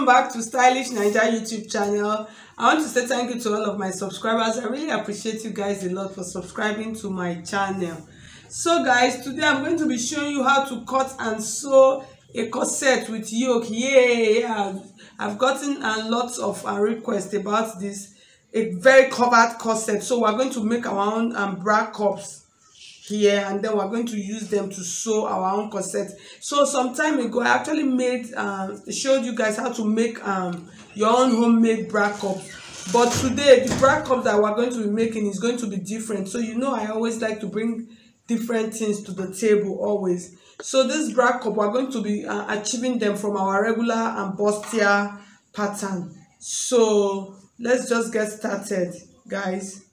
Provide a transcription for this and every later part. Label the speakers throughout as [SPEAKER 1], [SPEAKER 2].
[SPEAKER 1] back to Stylish Naija YouTube channel. I want to say thank you to all of my subscribers. I really appreciate you guys a lot for subscribing to my channel. So guys, today I'm going to be showing you how to cut and sew a corset with yoke. Yeah, I've gotten a lot of requests about this, a very covered corset. So we're going to make our own bra cups here, and then we're going to use them to sew our own corset. So some time ago I actually showed you guys how to make your own homemade bra cups, but today the bra cup that we're going to be making is going to be different. So you know I always like to bring different things to the table always. So this bra cup, we're going to be achieving them from our regular and bustier pattern. So let's just get started, guys.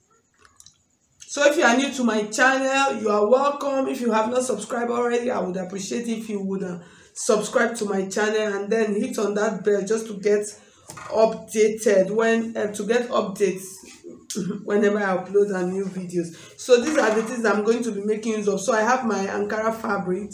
[SPEAKER 1] So if you are new to my channel, you are welcome. If you have not subscribed already, I would appreciate if you would subscribe to my channel and then hit on that bell just to get updated updates whenever I upload new videos. So these are the things I'm going to be making use of. So I have my Ankara fabric.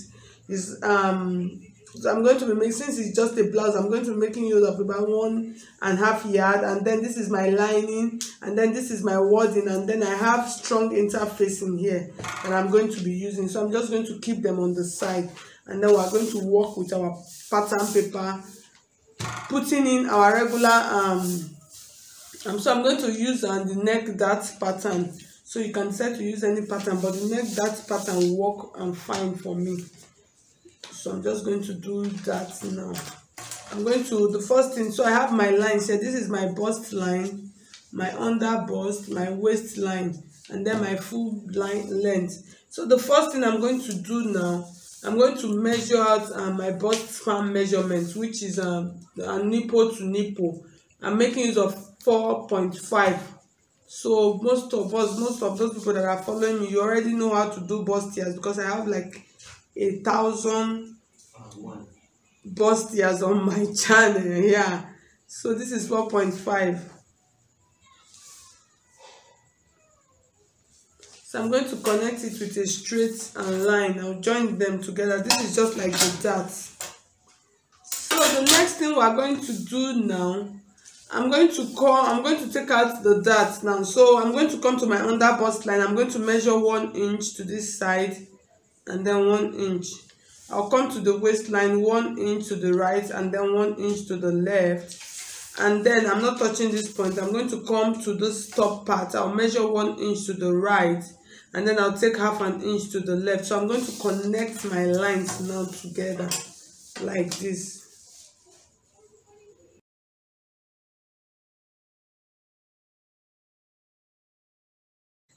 [SPEAKER 1] So I'm going to be making, since it's just a blouse, I'm going to be making use of about 1.5 yards, and then this is my lining, and then this is my wadding, and then I have strong interfacing here that I'm going to be using. So I'm just going to keep them on the side, and then we're going to work with our pattern paper, putting in our regular so I'm going to use the neck dart pattern. So you can decide to use any pattern, but the neck dart pattern will work fine for me. So I'm just going to do that now. I'm going to, the first thing, so I have my lines here. This is my bust line, my under bust, my waist line, and then my full line length. So the first thing I'm going to do now, I'm going to measure out my bust span measurement, which is a nipple to nipple. I'm making use of 4.5. So most of those people that are following me, you already know how to do bustiers, because I have like 1,000 bustiers on my channel. Yeah, so this is 4.5. So I'm going to connect it with a straight line. I'll join them together. This is just like the dart. So the next thing we're going to do now, I'm going to take out the dart now. So I'm going to come to my under bust line. I'm going to measure 1 inch to this side, and then 1 inch. I'll come to the waistline, 1 inch to the right, and then 1 inch to the left. And then I'm not touching this point. I'm going to come to this top part. I'll measure 1 inch to the right, and then I'll take half an inch to the left. So I'm going to connect my lines now together like this.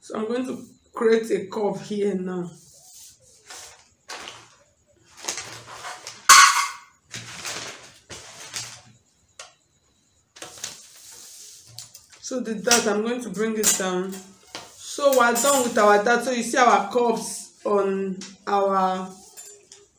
[SPEAKER 1] So I'm going to create a curve here now. So the dart, I'm going to bring it down. So we're done with our dart. So you see our curves on our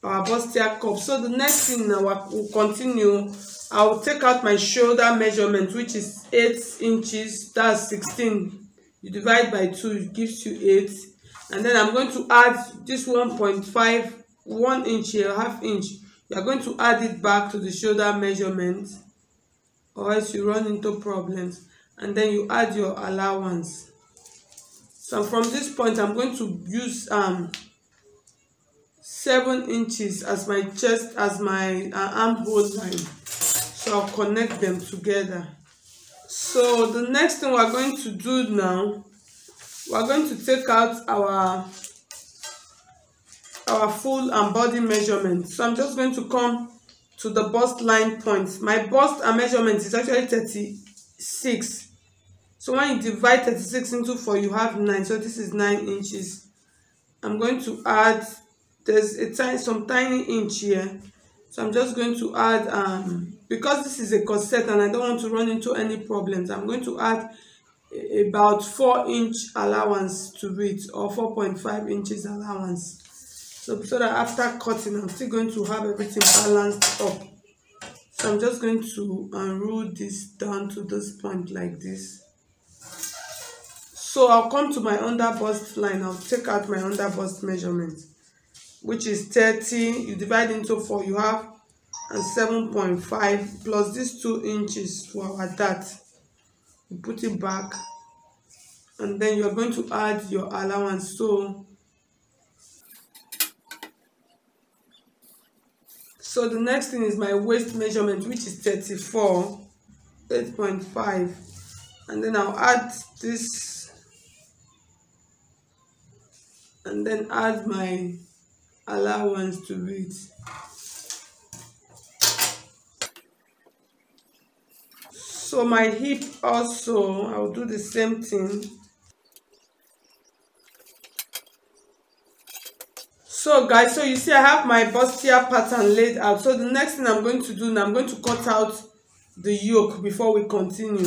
[SPEAKER 1] bustier cup. So the next thing now, we'll continue. I'll take out my shoulder measurement, which is 8 inches. That's 16. You divide by 2, it gives you 8. And then I'm going to add this 1.5, 1 inch here, half inch. You are going to add it back to the shoulder measurement, or else you run into problems. And then you add your allowance. So from this point, I'm going to use 7 inches as my chest, as my armhole line. So I'll connect them together. So the next thing we're going to do now, we're going to take out our full and body measurement. So I'm just going to come to the bust line point. My bust measurement is actually 36. So when you divide 36 into 4, you have 9. So this is 9 inches. I'm going to add, there's some tiny inch here. So I'm just going to add, because this is a corset and I don't want to run into any problems, I'm going to add about 4-inch allowance to it, or 4.5 inches allowance. So that after cutting, I'm still going to have everything balanced up. So I'm just going to roll this down to this point like this. So I'll come to my under bust line. I'll take out my under bust measurement, which is 30. You divide into 4, you have and 7.5 plus these 2 inches for our dart. You put it back, and then you're going to add your allowance. So the next thing is my waist measurement, which is 34, 8.5, and then I'll add this, and then add my allowance to it. So my hip also, I'll do the same thing. So guys, so you see I have my bustier pattern laid out. So the next thing I'm going to do now, I'm going to cut out the yoke before we continue.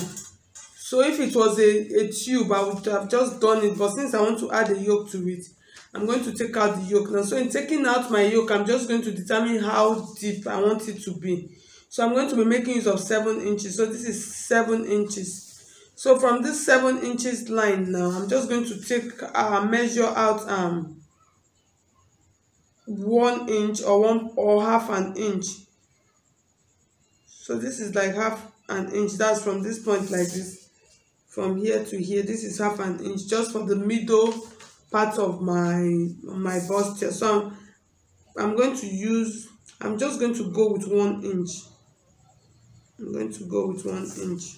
[SPEAKER 1] So if it was a tube, I would have just done it, but since I want to add a yoke to it, I'm going to take out the yoke now. So in taking out my yoke, I'm just going to determine how deep I want it to be. So I'm going to be making use of 7 inches. So this is 7 inches. So from this 7 inches line now, I'm just going to take measure out 1 inch or half an inch. So this is like half an inch. That's from this point like this, from here to here. This is half an inch, just for the middle part of my bustier. So I'm just going to go with 1 inch. I'm going to go with 1 inch.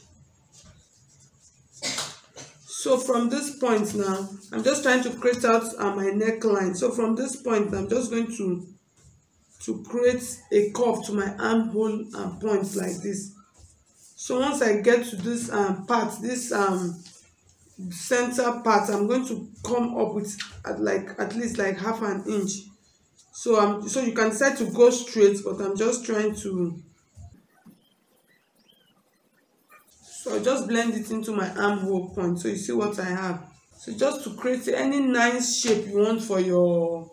[SPEAKER 1] So from this point now, I'm just trying to create out my neckline. So from this point, I'm just going to create a curve to my armhole and point like this. So once I get to this part, this center part, I'm going to come up with at least like half an inch. So you can decide to go straight, but I'm just trying to. So I just blend it into my armhole point. So you see what I have. So just to create any nice shape you want for your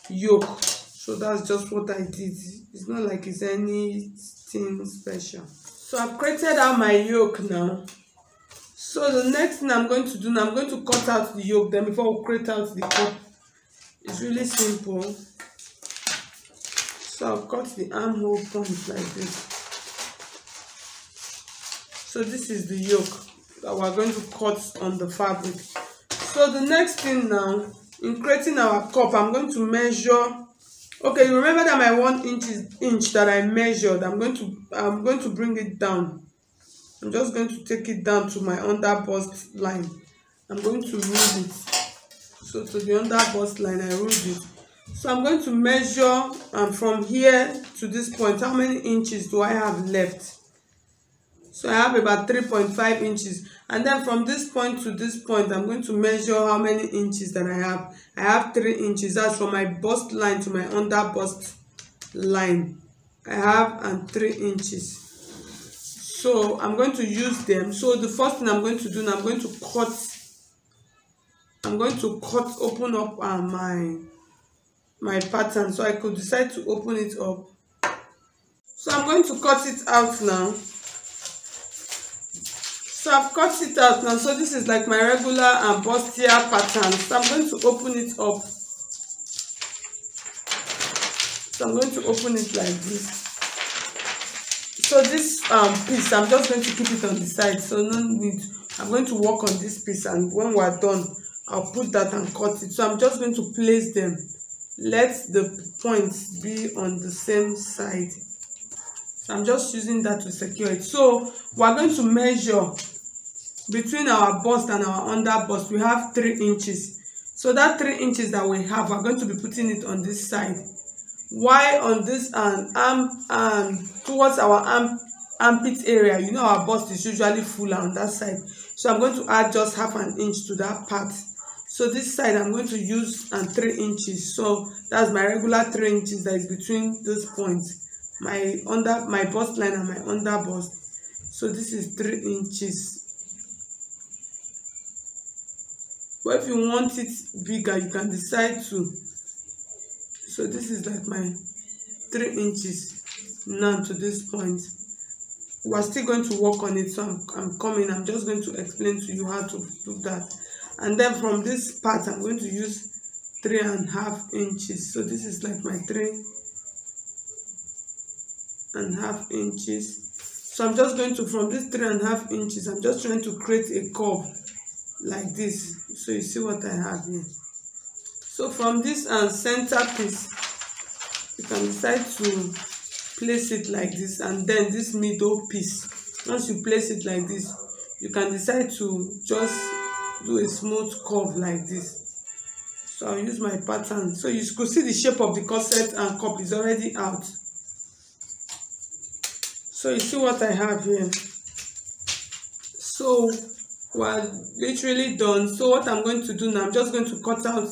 [SPEAKER 1] yoke. So that's just what I did. It's not like it's anything special. So I've created out my yoke now. So the next thing I'm going to do now, I'm going to cut out the yoke. Then before we create out the cup, it's really simple. So I'll cut the armhole point like this. So this is the yoke that we're going to cut on the fabric. So the next thing now, in creating our cup, I'm going to measure. Okay, you remember that my 1 inch that I measured, I'm going to bring it down. I'm just going to take it down to my under bust line. I'm going to rule it. So to the under bust line, I ruled it. So I'm going to measure from here to this point. How many inches do I have left? So I have about 3.5 inches. And then from this point to this point, I'm going to measure how many inches that I have. I have 3 inches. That's from my bust line to my under bust line. I have 3 inches. So I'm going to use them. So the first thing I'm going to do now, I'm going to open up my pattern. So I could decide to open it up. So I'm going to cut it out now. So I've cut it out now. So this is like my regular bustier pattern. So I'm going to open it up. So I'm going to open it like this. So this piece, I'm just going to keep it on the side. So no need. I'm going to work on this piece, and when we're done, I'll put that and cut it. So I'm just going to place them. Let the points be on the same side. So I'm just using that to secure it. So we're going to measure between our bust and our under bust. We have 3 inches. So that 3 inches that we have, we're going to be putting it on this side. While on this towards our armpit area, you know our bust is usually fuller on that side. So I'm going to add just half an inch to that part. So this side I'm going to use 3 inches. So that's my regular 3 inches that is between those points. My bust line and my under bust. So this is 3 inches. But if you want it bigger, you can decide to. So this is like my 3 inches now to this point. We're still going to work on it. So I'm coming. I'm just going to explain to you how to do that. And then from this part, I'm going to use 3.5 inches. So this is like my 3. 3.5 inches. So I'm just going to, from this 3.5 inches, I'm just trying to create a curve like this. So you see what I have here. So from this center piece, you can decide to place it like this, and then this middle piece, once you place it like this, you can decide to just do a smooth curve like this. So I'll use my pattern. So you could see the shape of the corset and cup is already out. So you see what I have here. So we're literally done. So what I'm going to do now, I'm just going to cut out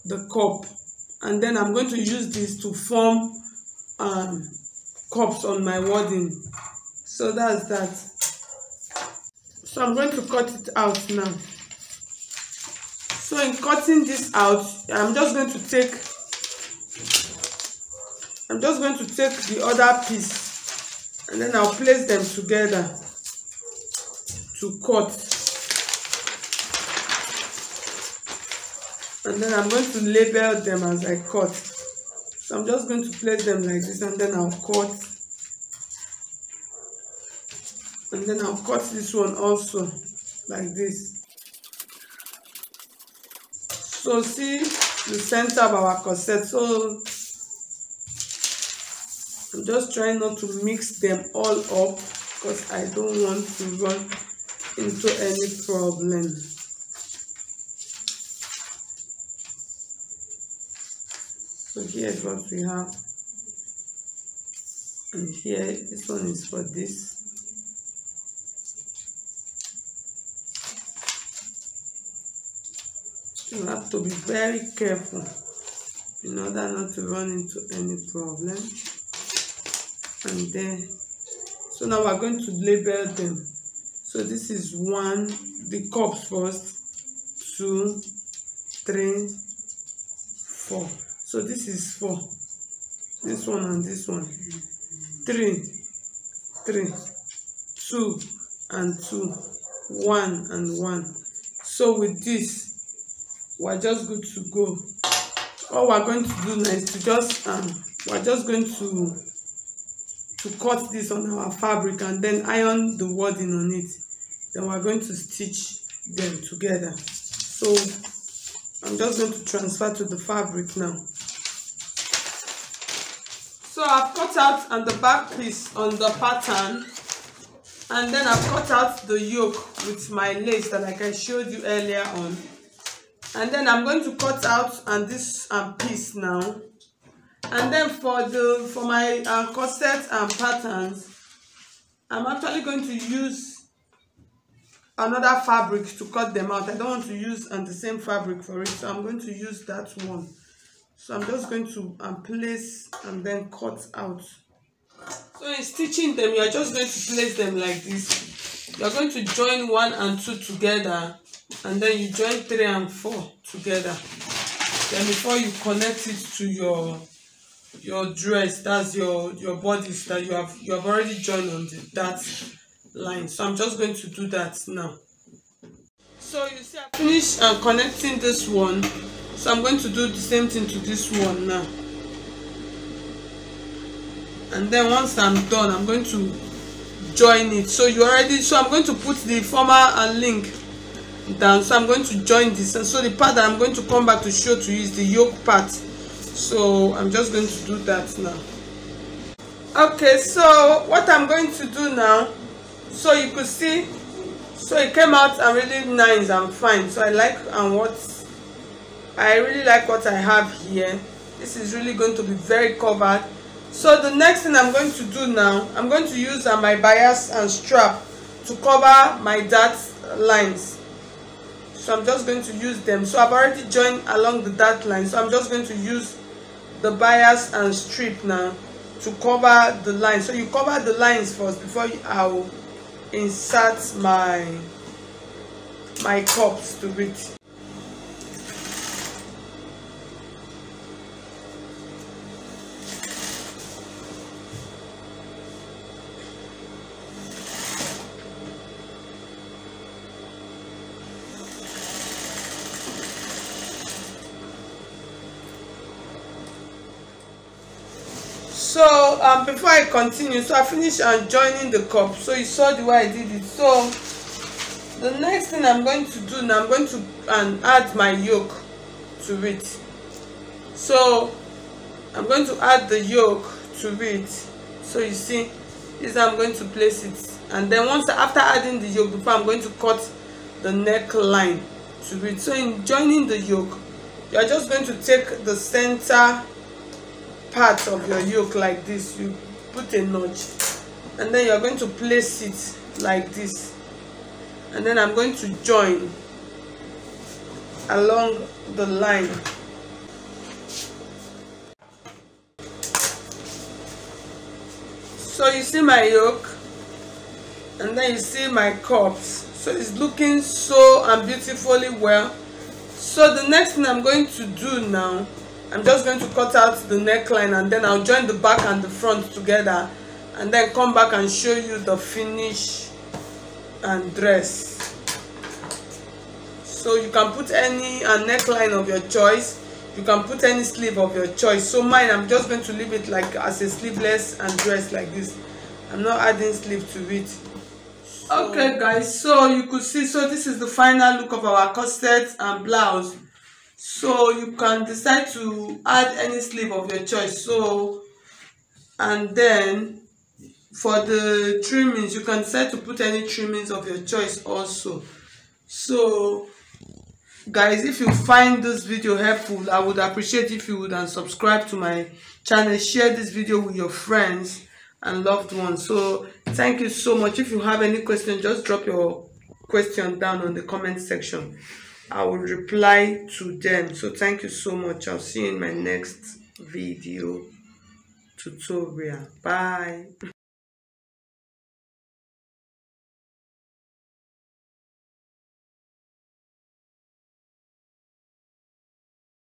[SPEAKER 1] the cup, and then I'm going to use this to form cups on my wadding. So that's that. So I'm going to cut it out now. So in cutting this out, I'm just going to take the other piece, and then I'll place them together to cut. And then I'm going to label them as I cut. So I'm just going to place them like this, and then I'll cut. And then I'll cut this one also like this. So see the center of our corset. So I'm just trying not to mix them all up because I don't want to run into any problem. So here's what we have, and here this one is for this. You have to be very careful in order not to run into any problem. And then, so now we're going to label them. So this is 1, the cups first, 2, 3, 4. So this is 4. This one and this one. 3, 3, 2 and 2, 1 and 1. So with this, we're just good to go. All we're going to do now is to just we're just going to cut this on our fabric and then iron the wadding on it. Then we're going to stitch them together. So I'm just going to transfer to the fabric now. So I've cut out on the back piece on the pattern, and then I've cut out the yoke with my lace that like I showed you earlier on. And then I'm going to cut out on this piece now. And then for my corset and patterns, I'm actually going to use another fabric to cut them out. I don't want to use the same fabric for it, so I'm going to use that one. So I'm just going to place and then cut out. So in stitching them, you're just going to place them like this. You're going to join 1 and 2 together, and then you join 3 and 4 together. Then before you connect it to your dress, that's your bodice that you have already joined on that line. So I'm just going to do that now. So you see I finished connecting this one, so I'm going to do the same thing to this one now. And then once I'm done, I'm going to join it. So I'm going to put the former link down. So I'm going to join this, and so the part that I'm going to come back to show to you is the yoke part. So I'm just going to do that now. Okay, so what I'm going to do now, so you could see, so it came out really nice and fine. So I really like what I have here. This is really going to be very covered. So the next thing I'm going to do now, I'm going to use my bias and strap to cover my dart lines. So I'm just going to use them. So I've already joined along the dart line, so I'm just going to use the bias and strip now to cover the line. So you cover the lines first before I'll insert my cups to it. So before I continue, so I finished joining the cup. So you saw the way I did it. So the next thing I'm going to do now, I'm going to add my yoke to it. So I'm going to add the yoke to it. So you see, this is how I'm going to place it. And then after adding the yoke, before I'm going to cut the neckline to it. So in joining the yoke, you are just going to take the center part of your yoke like this. You put a notch, and then you are going to place it like this, and then I'm going to join along the line. So you see my yoke, and then you see my cups. So it's looking so and beautifully well. So the next thing I'm going to do now, I'm just going to cut out the neckline, and then I'll join the back and the front together, and then come back and show you the finish and dress. So you can put any neckline of your choice, you can put any sleeve of your choice. So mine, I'm just going to leave it like as a sleeveless and dress like this. I'm not adding sleeve to it. Okay guys, so you could see, so this is the final look of our corset and blouse. So you can decide to add any sleeve of your choice. So, and then for the trimmings, you can decide to put any trimmings of your choice also. So guys, if you find this video helpful, I would appreciate if you would subscribe to my channel, share this video with your friends and loved ones. So thank you so much. If you have any question, just drop your question down on the comment section. I will reply to them. So thank you so much. I'll see you in my next video tutorial. Bye.